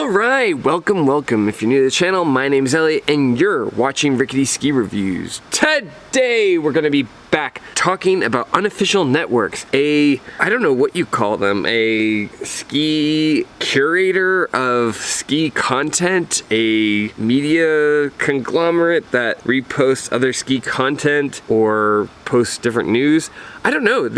Alright, welcome. If you're new to the channel, my name is Elliott and you're watching Rickety Ski Reviews. Today we're going to be back talking about Unofficial Networks, I don't know what you call them, a ski curator of ski content, a media conglomerate that reposts other ski content or posts different news. I don't know,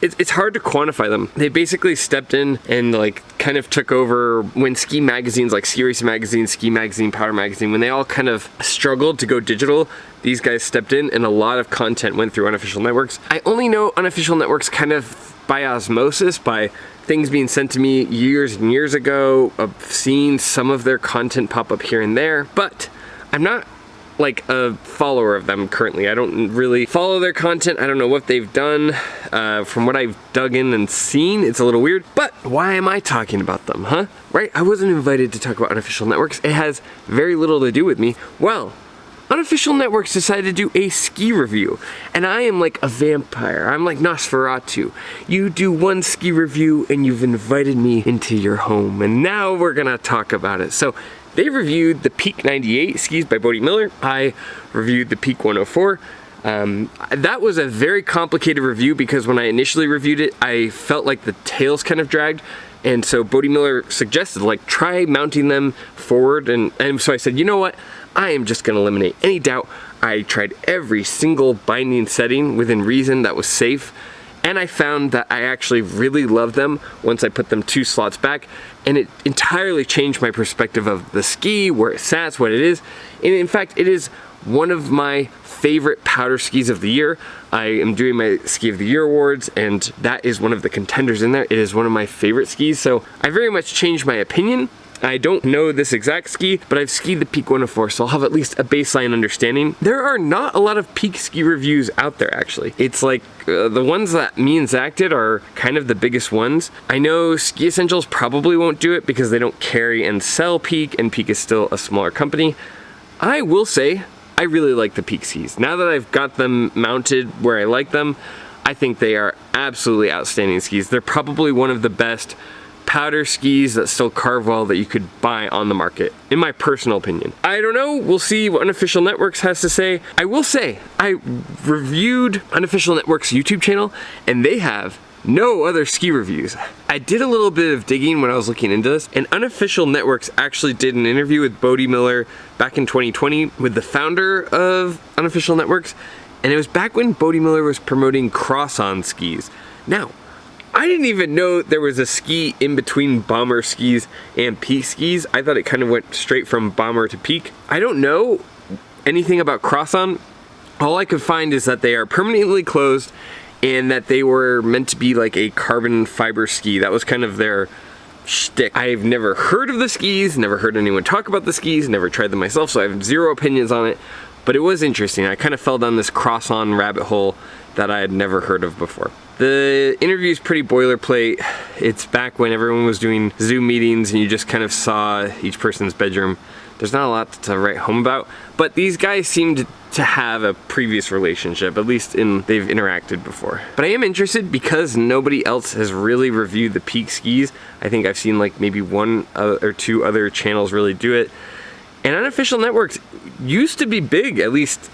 it's hard to quantify them. They basically stepped in and like kind of took over when ski magazines like Ski Racing Magazine, Ski Magazine, Powder Magazine, when they all kind of struggled to go digital. These guys stepped in and a lot of content went through Unofficial Networks. I only know Unofficial Networks kind of by osmosis, by things being sent to me years and years ago. I've seen some of their content pop up here and there, but I'm not like a follower of them currently. I don't really follow their content. I don't know what they've done. From what I've dug in and seen, it's a little weird. But why am I talking about them, huh? Right? I wasn't invited to talk about Unofficial Networks. It has very little to do with me. Well, Unofficial Networks decided to do a ski review, and I am like a vampire. I'm like Nosferatu. You do one ski review and you've invited me into your home, and now we're gonna talk about it. So they reviewed the Peak 98 skis by Bode Miller. I reviewed the Peak 104. That was a very complicated review because when I initially reviewed it, I felt like the tails kind of dragged. And so Bode Miller suggested, like, try mounting them forward. And so I said, you know what? I am just going to eliminate any doubt. I tried every single binding setting within reason that was safe. And I found that I actually really loved them once I put them 2 slots back. And it entirely changed my perspective of the ski, where it sat, what it is. And in fact, it is one of my favorite powder skis of the year. I am doing my Ski of the Year awards, and that is one of the contenders in there. It is one of my favorite skis, so I very much changed my opinion. I don't know this exact ski, but I've skied the Peak 104, so I'll have at least a baseline understanding. There are not a lot of Peak ski reviews out there, actually. It's like the ones that me and Zach did are kind of the biggest ones. I know Ski Essentials probably won't do it because they don't carry and sell Peak, and Peak is still a smaller company. I will say, I really like the Peak skis. Now that I've got them mounted where I like them, I think they are absolutely outstanding skis. They're probably one of the best powder skis that still carve well that you could buy on the market, in my personal opinion. I don't know, we'll see what Unofficial Networks has to say. I will say, I reviewed Unofficial Networks' YouTube channel, and they have no other ski reviews. I did a little bit of digging when I was looking into this, and Unofficial Networks actually did an interview with Bode Miller back in 2020 with the founder of Unofficial Networks, and it was back when Bode Miller was promoting cross-on skis. Now, I didn't even know there was a ski in between bomber skis and peak skis. I thought it kind of went straight from bomber to peak. I don't know anything about cross-on. All I could find is that they are permanently closed and that they were meant to be like a carbon fiber ski. That was kind of their shtick. I've never heard of the skis, never heard anyone talk about the skis, never tried them myself, so I have zero opinions on it, but it was interesting. I kind of fell down this cross-on rabbit hole that I had never heard of before. The interview is pretty boilerplate. It's back when everyone was doing Zoom meetings and you just kind of saw each person's bedroom. There's not a lot to write home about, but these guys seemed to have a previous relationship, at least they've interacted before. But I am interested because nobody else has really reviewed the Peak skis. I think I've seen like maybe 1 or 2 other channels really do it. And Unofficial Networks used to be big, at least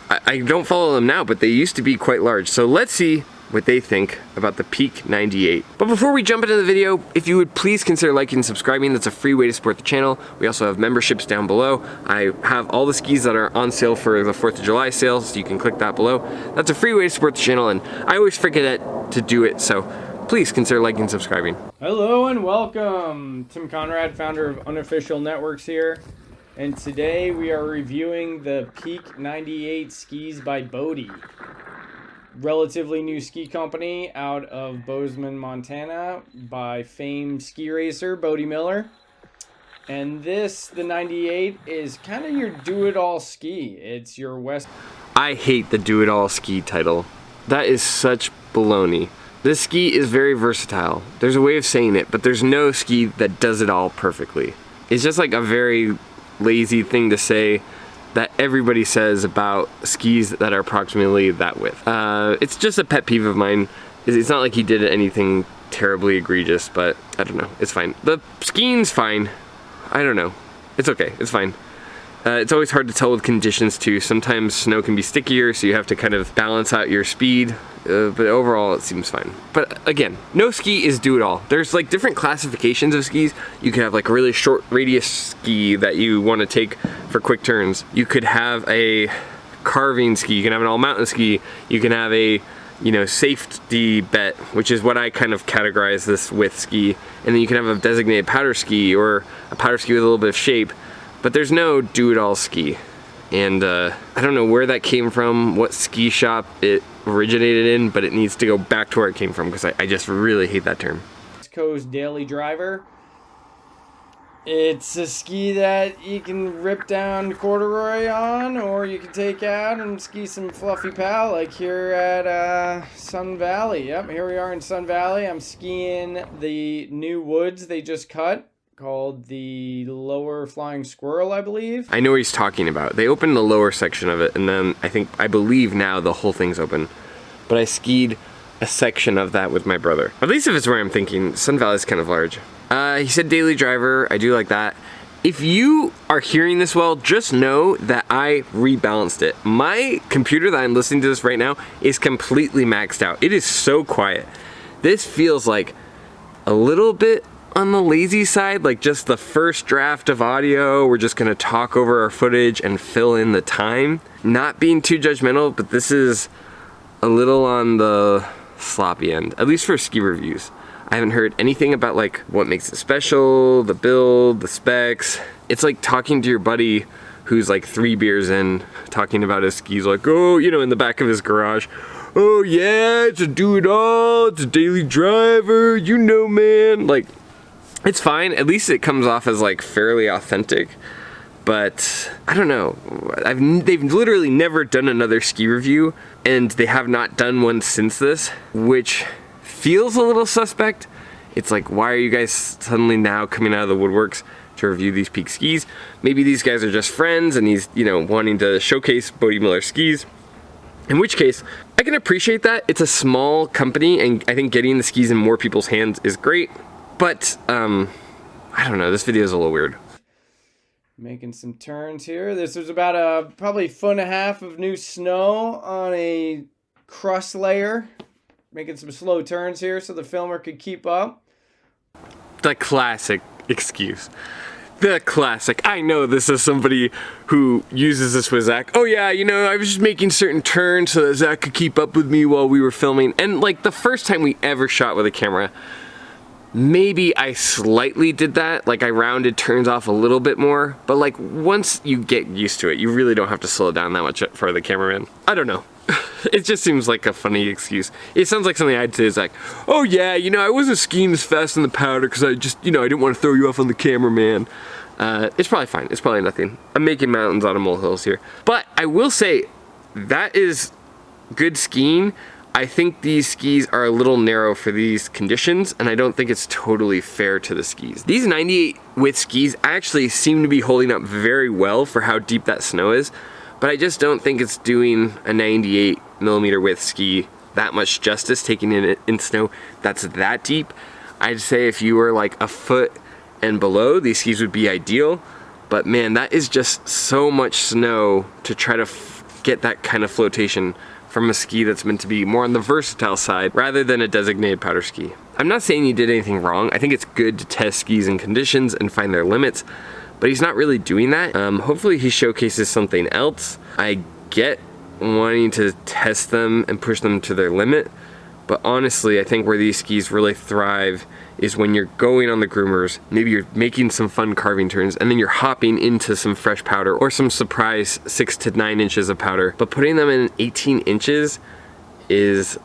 I don't follow them now, but they used to be quite large. So let's see what they think about the Peak 98. But before we jump into the video, if you would please consider liking and subscribing. That's a free way to support the channel. We also have memberships down below. I have all the skis that are on sale for the 4th of July sale, so you can click that below. That's a free way to support the channel, and I always forget to do it, so please consider liking and subscribing. Hello and welcome. Tim Conrad, founder of Unofficial Networks here. And today we are reviewing the Peak 98 skis by Bode. Relatively new ski company out of Bozeman, Montana by famed ski racer Bode Miller. And the 98, is kind of your do-it-all ski. It's your West... I hate the do-it-all ski title. That is such baloney. This ski is very versatile. There's a way of saying it, but there's no ski that does it all perfectly. It's just like a very lazy thing to say that everybody says about skis that are approximately that width. It's just a pet peeve of mine. It's not like he did anything terribly egregious, but I don't know, it's fine. The skiing's fine. I don't know. It's okay, it's fine. It's always hard to tell with conditions too. Sometimes snow can be stickier, so you have to kind of balance out your speed. But overall, it seems fine. But again, no ski is do it all. There's like different classifications of skis. You could have like a really short radius ski that you want to take for quick turns. You could have a carving ski. You can have an all mountain ski. You can have a, you know, safety bet, which is what I kind of categorize this with ski. And then you can have a designated powder ski or a powder ski with a little bit of shape. But there's no do-it-all ski. And I don't know where that came from, what ski shop it originated in, but it needs to go back to where it came from, because I just really hate that term. West Coast Daily Driver. It's a ski that you can rip down corduroy on, or you can take out and ski some fluffy pal, like here at Sun Valley. Yep, here we are in Sun Valley. I'm skiing the new woods they just cut, called the Lower Flying Squirrel, I believe. I know what he's talking about. They opened the lower section of it, and then I believe now the whole thing's open. But I skied a section of that with my brother. At least if it's where I'm thinking. Sun Valley's kind of large. He said Daily Driver. I do like that. If you are hearing this well, just know that I rebalanced it. My computer that I'm listening to this right now is completely maxed out. It is so quiet. This feels like a little bit on the lazy side, like just the first draft of audio. We're just gonna talk over our footage and fill in the time. Not being too judgmental, but this is a little on the sloppy end, at least for ski reviews. I haven't heard anything about like what makes it special, the build, the specs. It's like talking to your buddy who's like 3 beers in, talking about his skis, like, oh, you know, in the back of his garage. Oh yeah, it's a do-it-all, it's a Daily Driver, you know, man. Like, it's fine. At least it comes off as like fairly authentic. But I don't know. They've literally never done another ski review, and they have not done one since this, which feels a little suspect. It's like, why are you guys suddenly now coming out of the woodworks to review these Peak skis? Maybe these guys are just friends and he's, you know, wanting to showcase Bode Miller skis. In which case, I can appreciate that. It's a small company, and I think getting the skis in more people's hands is great. But, I don't know, this video is a little weird. Making some turns here. This was about probably 1.5 foot of new snow on a crust layer. Making some slow turns here so the filmer could keep up. The classic excuse. The classic. I know this is somebody who uses this with Zach. Oh yeah, you know, I was just making certain turns so that Zach could keep up with me while we were filming. And like the first time we ever shot with a camera, maybe I slightly did that, like I rounded turns off a little bit more, but like once you get used to it, you really don't have to slow down that much for the cameraman. I don't know. It just seems like a funny excuse. It sounds like something I'd say is like, oh yeah, you know, I wasn't skiing as fast in the powder because I just, you know, I didn't want to throw you off on the cameraman. It's probably fine. It's probably nothing. I'm making mountains out of molehills here. But I will say, that is good skiing. I think these skis are a little narrow for these conditions, and I don't think it's totally fair to the skis. These 98 width skis actually seem to be holding up very well for how deep that snow is, but I just don't think it's doing a 98 millimeter width ski that much justice, taking it in snow that's that deep. I'd say if you were like a foot and below, these skis would be ideal, but man, that is just so much snow to try to get that kind of flotation from a ski that's meant to be more on the versatile side rather than a designated powder ski. I'm not saying he did anything wrong. I think it's good to test skis in conditions and find their limits, but he's not really doing that. Hopefully he showcases something else. I get wanting to test them and push them to their limit, but honestly, I think where these skis really thrive is when you're going on the groomers, maybe you're making some fun carving turns, and then you're hopping into some fresh powder or some surprise 6 to 9 inches of powder. But putting them in 18 inches is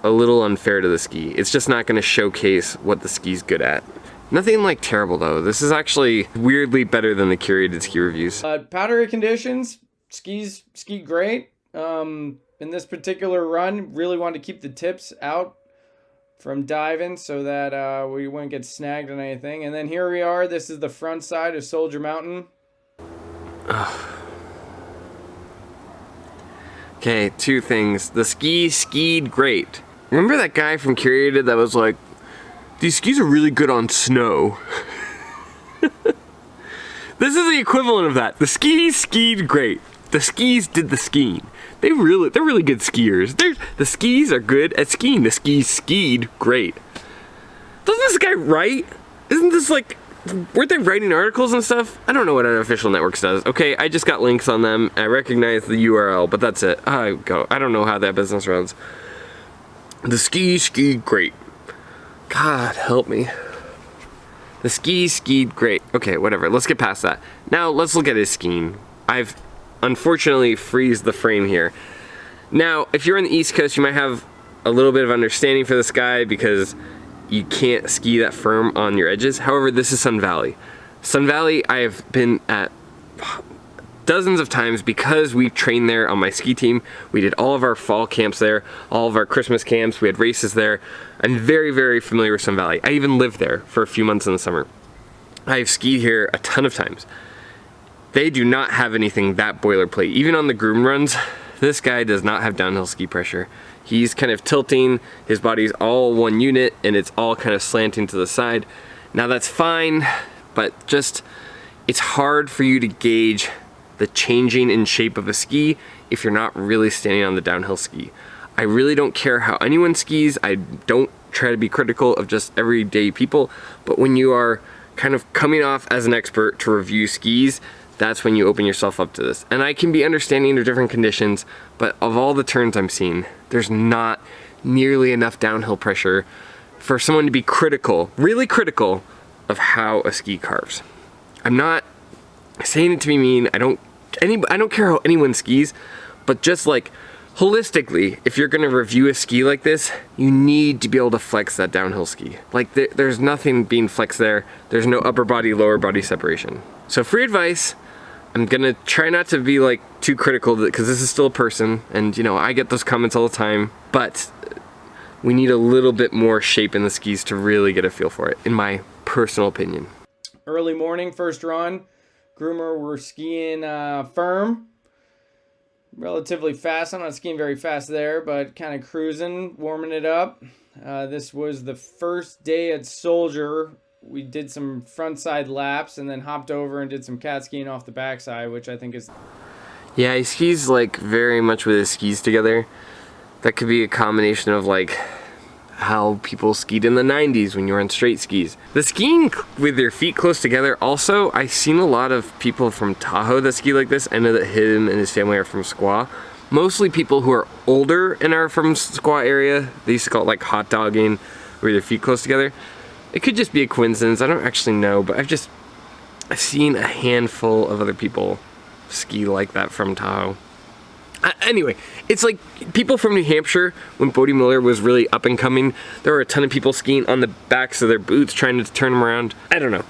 a little unfair to the ski. It's just not gonna showcase what the ski's good at. Nothing like terrible though. This is actually weirdly better than the curated ski reviews. Powdery conditions, skis ski great. In this particular run, really wanted to keep the tips out from diving so that we wouldn't get snagged on anything. And then here we are. This is the front side of Soldier Mountain. Okay, 2 things. The ski skied great. Remember that guy from Curated that was like, These skis are really good on snow. This is the equivalent of that. The skis skied great. The skis did the skiing. They're really good skiers. The skis are good at skiing. The skis skied great. Doesn't this guy write? Isn't this like, weren't they writing articles and stuff? I don't know what Unofficial Networks does. Okay, I just got links on them. I recognize the URL, but that's it. I don't know how that business runs. The skis skied great. God help me. The skis skied great. Okay, whatever. Let's get past that. Now, let's look at his skiing. I've unfortunately freezed the frame here. Now, if you're on the East Coast, you might have a little bit of understanding for this guy because you can't ski that firm on your edges. However, this is Sun Valley. Sun Valley, I have been at dozens of times because we trained there on my ski team. We did all of our fall camps there, all of our Christmas camps. We had races there. I'm very, very familiar with Sun Valley. I even lived there for a few months in the summer. I've skied here a ton of times. They do not have anything that boilerplate. Even on the groom runs, this guy does not have downhill ski pressure. He's kind of tilting, his body's all one unit, and it's all kind of slanting to the side. Now that's fine, but just, it's hard for you to gauge the changing in shape of a ski if you're not really standing on the downhill ski. I really don't care how anyone skis. I don't try to be critical of just everyday people, but when you are kind of coming off as an expert to review skis, that's when you open yourself up to this. And I can be understanding of different conditions, but of all the turns I'm seeing, there's not nearly enough downhill pressure for someone to be critical, really critical, of how a ski carves. I'm not saying it to be mean. I don't care how anyone skis, but just like holistically, if you're gonna review a ski like this, you need to be able to flex that downhill ski. Like there's nothing being flexed there. There's no upper body, lower body separation. So free advice, I'm gonna try not to be like too critical because this is still a person and you know, I get those comments all the time, but we need a little bit more shape in the skis to really get a feel for it, in my personal opinion. Early morning, first run. Groomer, we're skiing firm. Relatively fast. I'm not skiing very fast there, but kind of cruising, warming it up. This was the first day at Soldier. We did some front side laps and then hopped over and did some cat skiing off the backside, which I think is... Yeah, he skis like very much with his skis together. That could be a combination of like how people skied in the 90s when you were on straight skis. The skiing with your feet close together also, I've seen a lot of people from Tahoe that ski like this. I know that him and his family are from Squaw. Mostly people who are older and are from Squaw area. They used to call it like hot dogging with their feet close together. It could just be a coincidence, I don't actually know, but I've seen a handful of other people ski like that from Tahoe. Anyway, it's like people from New Hampshire, when Bode Miller was really up and coming, there were a ton of people skiing on the backs of their boots trying to turn them around. I don't know.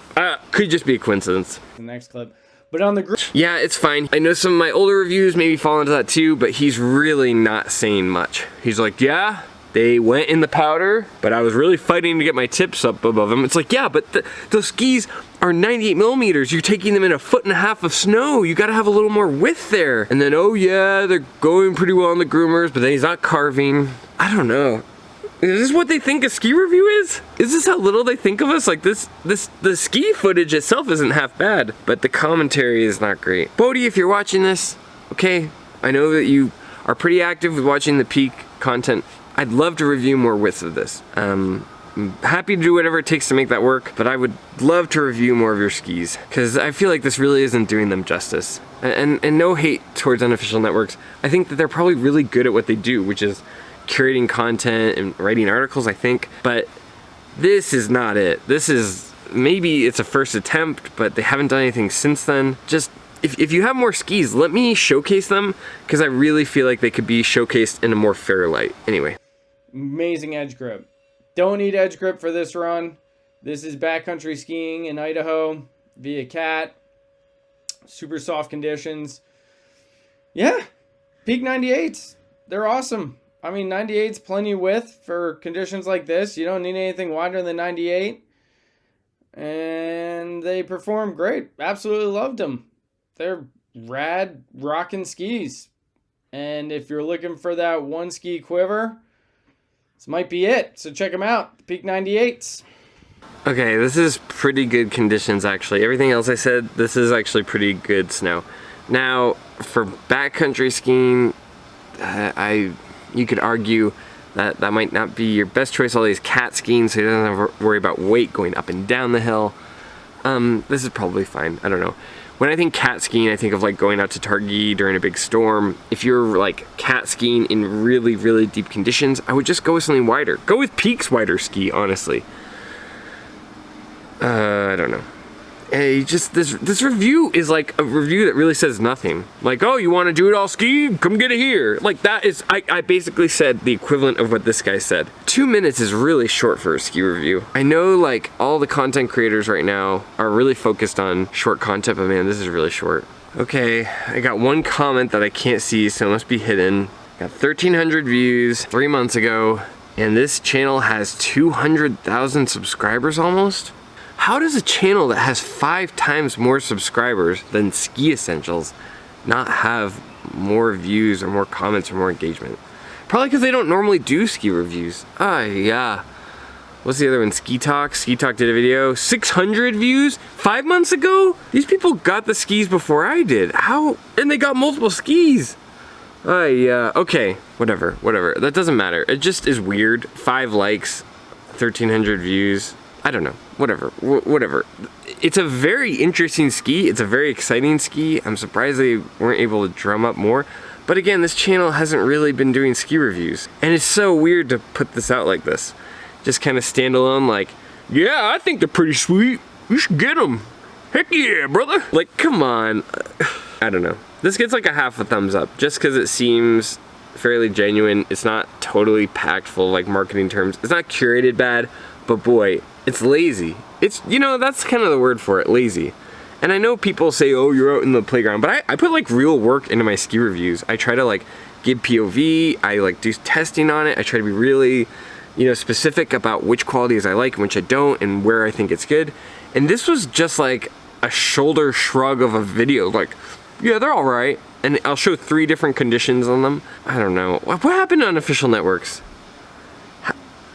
Could just be a coincidence. The next clip. But on the group... Yeah, it's fine. I know some of my older reviews maybe fall into that too, but he's really not saying much. He's like, yeah, they went in the powder, but I was really fighting to get my tips up above them. It's like, yeah, but those skis are 98 millimeters. You're taking them in 1.5 feet of snow. You gotta have a little more width there. And then, oh yeah, they're going pretty well on the groomers, but then he's not carving. I don't know. Is this what they think a ski review is? Is this how little they think of us? Like the ski footage itself isn't half bad, but the commentary is not great. Bode, if you're watching this, okay, I know that you are pretty active with watching the peak content. I'd love to review more widths of this. I'm happy to do whatever it takes to make that work, but I would love to review more of your skis because I feel like this really isn't doing them justice. And no hate towards Unofficial Networks. I think that they're probably really good at what they do, which is curating content and writing articles, I think, but this is not it. This is, maybe it's a first attempt, but they haven't done anything since then. Just, if you have more skis, let me showcase them, because I really feel like they could be showcased in a more fair light. Anyway. Amazing edge grip. Don't need edge grip for this run. This is backcountry skiing in Idaho via cat. Super soft conditions. Yeah, peak 98s. They're awesome. I mean, 98's plenty of width for conditions like this. You don't need anything wider than 98. And they perform great. Absolutely loved them. They're rad, rocking skis. And if you're looking for that one ski quiver, this might be it. So check them out. Peak 98s. Okay, this is pretty good conditions actually. Everything else I said, this is actually pretty good snow. Now, for backcountry skiing, you could argue that that might not be your best choice. All these cat skiing, so you don't have to worry about weight going up and down the hill. This is probably fine. I don't know. When I think cat skiing, I think of like going out to Targhee during a big storm. If you're like cat skiing in really, really deep conditions, I would just go with something wider. Go with Peak's wider ski, honestly. I don't know. Hey, just this review is like a review that really says nothing. Like, oh, you want to do it all ski? Come get it here. Like that is, I basically said the equivalent of what this guy said. 2 minutes is really short for a ski review. I know like all the content creators right now are really focused on short content, but man, this is really short. Okay, I got one comment that I can't see, so it must be hidden. Got 1,300 views 3 months ago, and this channel has 200,000 subscribers almost. How does a channel that has 5 times more subscribers than Ski Essentials not have more views or more comments or more engagement? Probably because they don't normally do ski reviews. Yeah. What's the other one? Ski Talk. Ski Talk did a video. 600 views 5 months ago? These people got the skis before I did. How? And they got multiple skis. Yeah. Okay. Whatever. That doesn't matter. It just is weird. 5 likes, 1,300 views. I don't know, whatever. It's a very interesting ski. It's a very exciting ski. I'm surprised they weren't able to drum up more. But again, this channel hasn't really been doing ski reviews. And it's so weird to put this out like this. Just kind of standalone like, yeah, I think they're pretty sweet. You should get them. Heck yeah, brother. Like, come on. I don't know. This gets like a half a thumbs up just because it seems fairly genuine. It's not totally packed full of like marketing terms. It's not curated bad, but boy, it's lazy. It's, you know, that's kind of the word for it, lazy. And I know people say, oh, you're out in the playground, but I put like real work into my ski reviews. I try to like give POV, I like do testing on it. I try to be really, you know, specific about which qualities I like and which I don't and where I think it's good. And this was just like a shoulder shrug of a video, like, yeah, they're all right. And I'll show 3 different conditions on them. I don't know. What happened to Unofficial Networks?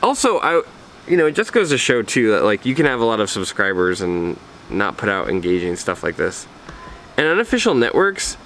Also, you know, it just goes to show too that like you can have a lot of subscribers and not put out engaging stuff like this. And Unofficial Networks,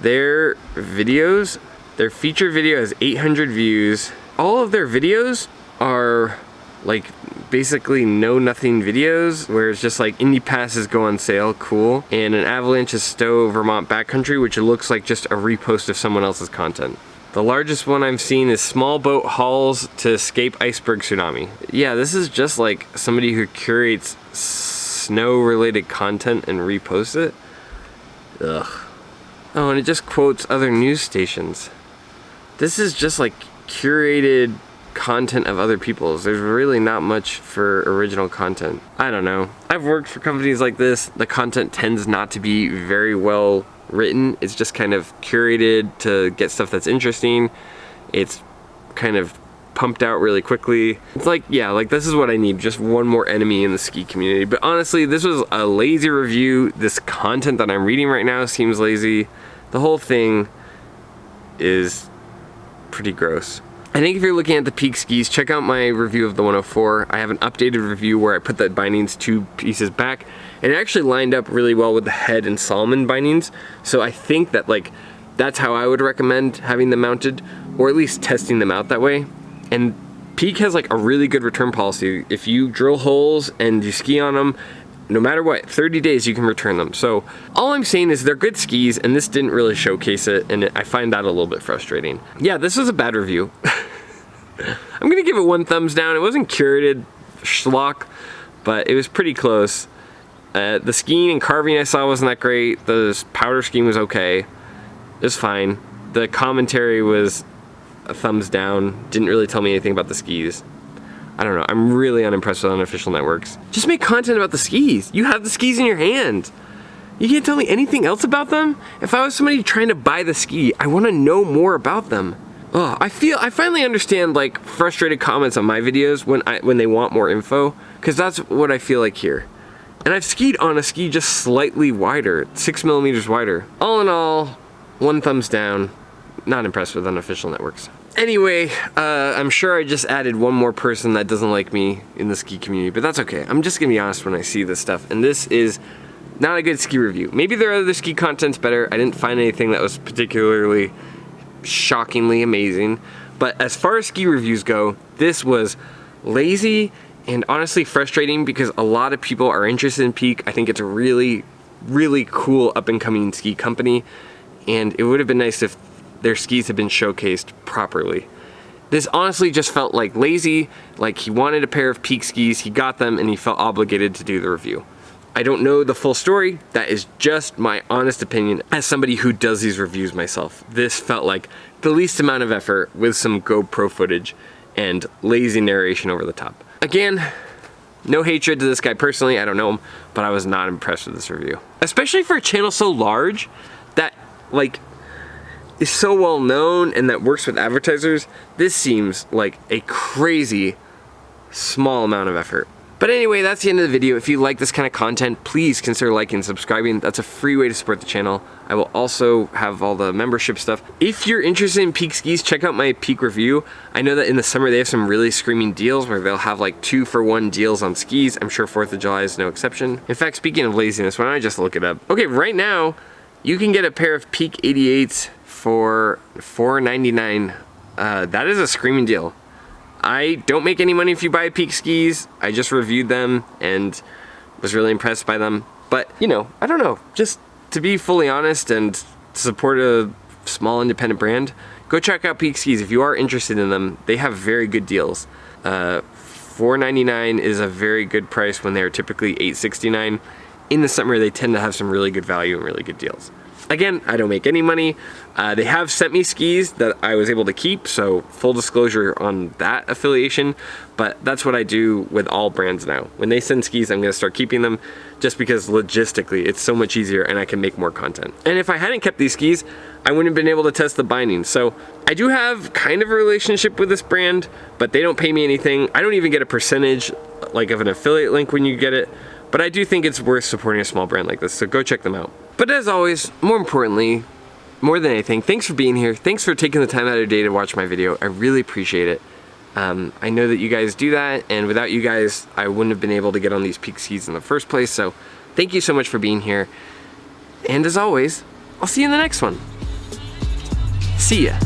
their videos, their feature video has 800 views. All of their videos are like basically nothing videos where it's just like indie passes go on sale, cool, and an Avalanche of Stowe Vermont Backcountry, which it looks like just a repost of someone else's content. The largest one I've seen is small boat hauls to escape iceberg tsunami. Yeah, this is just like somebody who curates snow-related content and reposts it. Ugh. Oh, and it just quotes other news stations. This is just like curated content of other people's. There's really not much for original content. I don't know. I've worked for companies like this. The content tends not to be very well written. It's just kind of curated to get stuff that's interesting. It's kind of pumped out really quickly. It's like, yeah, like this is what I need, just one more enemy in the ski community. But honestly, this was a lazy review. This content that I'm reading right now seems lazy. The whole thing is pretty gross. I think if you're looking at the Peak skis, check out my review of the 104. I have an updated review where I put the bindings 2 pieces back, and it actually lined up really well with the head and Salomon bindings. So I think that like that's how I would recommend having them mounted, or at least testing them out that way. And Peak has like a really good return policy. If you drill holes and you ski on them, no matter what, 30 days you can return them. So all I'm saying is they're good skis, and this didn't really showcase it, and I find that a little bit frustrating. Yeah, this was a bad review. I'm gonna give it 1 thumbs down. It wasn't curated schlock, but it was pretty close. The skiing and carving I saw wasn't that great. The powder skiing was okay. It was fine. The commentary was a thumbs down. Didn't really tell me anything about the skis. I don't know. I'm really unimpressed with Unofficial Networks. Just make content about the skis. You have the skis in your hand. You can't tell me anything else about them? If I was somebody trying to buy the ski, I want to know more about them. Oh, I finally understand like frustrated comments on my videos when they want more info, because that's what I feel like here. And I've skied on a ski just slightly wider, 6 millimeters wider. All in all, 1 thumbs down. Not impressed with Unofficial Networks. Anyway, I'm sure I just added one more person that doesn't like me in the ski community, but that's okay. I'm just gonna be honest when I see this stuff, and this is not a good ski review. Maybe their other ski content's better. I didn't find anything that was particularly shockingly amazing, but as far as ski reviews go, this was lazy and honestly frustrating because a lot of people are interested in Peak. I think it's a really, really cool up-and-coming ski company, and it would have been nice if their skis had been showcased properly. This honestly just felt like lazy, like he wanted a pair of Peak skis, he got them, and he felt obligated to do the review. I don't know the full story. That is just my honest opinion as somebody who does these reviews myself. This felt like the least amount of effort with some GoPro footage and lazy narration over the top. Again, no hatred to this guy personally, I don't know him, but I was not impressed with this review. Especially for a channel so large that like is so well known and that works with advertisers, this seems like a crazy small amount of effort. But anyway, that's the end of the video. If you like this kind of content, please consider liking and subscribing. That's a free way to support the channel. I will also have all the membership stuff. If you're interested in Peak skis, check out my Peak review. I know that in the summer they have some really screaming deals where they'll have like 2-for-1 deals on skis. I'm sure 4th of July is no exception. In fact, speaking of laziness, why don't I just look it up? Okay, right now, you can get a pair of Peak 88s for $4.99. That is a screaming deal. I don't make any money if you buy Peak skis. I just reviewed them and was really impressed by them. But, you know, I don't know. Just to be fully honest and support a small independent brand, go check out Peak skis. If you are interested in them, they have very good deals. $4.99 is a very good price when they're typically $8.69. In the summer, they tend to have some really good value and really good deals. Again, I don't make any money. They have sent me skis that I was able to keep, so full disclosure on that affiliation, but that's what I do with all brands now. When they send skis, I'm gonna start keeping them just because logistically it's so much easier and I can make more content. And if I hadn't kept these skis, I wouldn't have been able to test the binding. So I do have kind of a relationship with this brand, but they don't pay me anything. I don't even get a percentage like of an affiliate link when you get it, but I do think it's worth supporting a small brand like this, so go check them out. But as always, more importantly, more than anything, thanks for being here. Thanks for taking the time out of your day to watch my video. I really appreciate it. I know that you guys do that, and without you guys, I wouldn't have been able to get on these Peak skis in the first place, so thank you so much for being here. And as always, I'll see you in the next one. See ya.